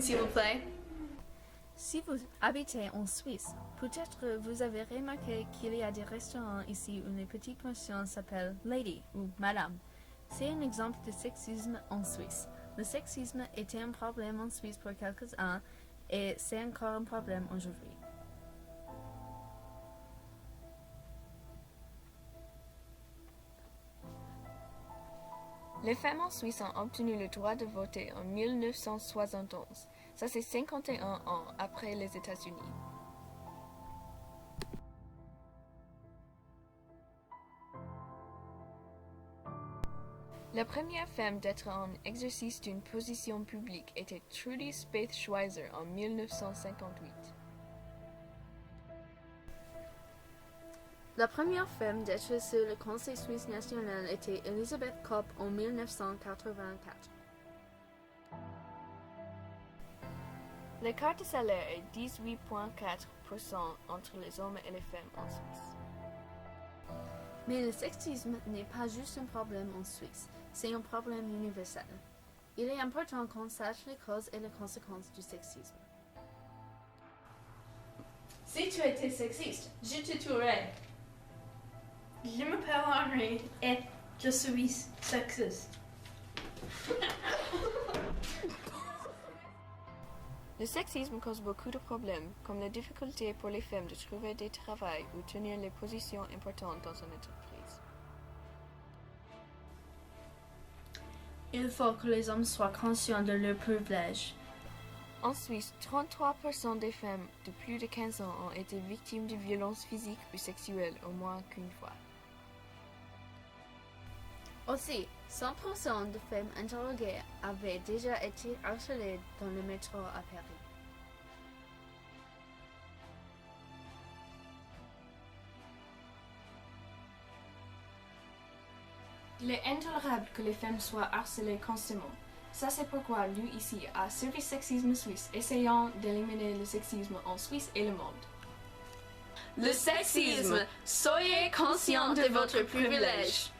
s'il vous plaît. Si vous habitez en Suisse, peut-être vous avez remarqué qu'il y a des restaurants ici où les petites mentions s'appellent Lady ou Madame. C'est un exemple de sexisme en Suisse. Le sexisme était un problème en Suisse pour quelques-uns et c'est encore un problème aujourd'hui. Les femmes en Suisse ont obtenu le droit de voter en 1971. Ça, c'est 51 ans après les États-Unis. La première femme d'être en exercice d'une position publique était Trudy Spaeth Schweizer en 1958. La première femme d'être sur le Conseil suisse national était Elisabeth Kopp en 1984. L'écart de salaire est 18,4% entre les hommes et les femmes en Suisse. Mais le sexisme n'est pas juste un problème en Suisse, c'est un problème universel. Il est important qu'on sache les causes et les conséquences du sexisme. Si tu étais sexiste, je te tuerais. Je m'appelle Henri et je suis sexiste. Le sexisme cause beaucoup de problèmes, comme la difficulté pour les femmes de trouver des travails ou tenir les positions importantes dans une entreprise. Il faut que les hommes soient conscients de leurs privilèges. En Suisse, 33% des femmes de plus de 15 ans ont été victimes de violences physiques ou sexuelles au moins qu'une fois. Aussi, 100% de femmes interrogées avaient déjà été harcelées dans le métro à Paris. Il est intolérable que les femmes soient harcelées constamment. Ça, c'est pourquoi nous, ici, à Service Sexisme Suisse, essayons d'éliminer le sexisme en Suisse et le monde. Le sexisme, soyez conscients de votre privilège.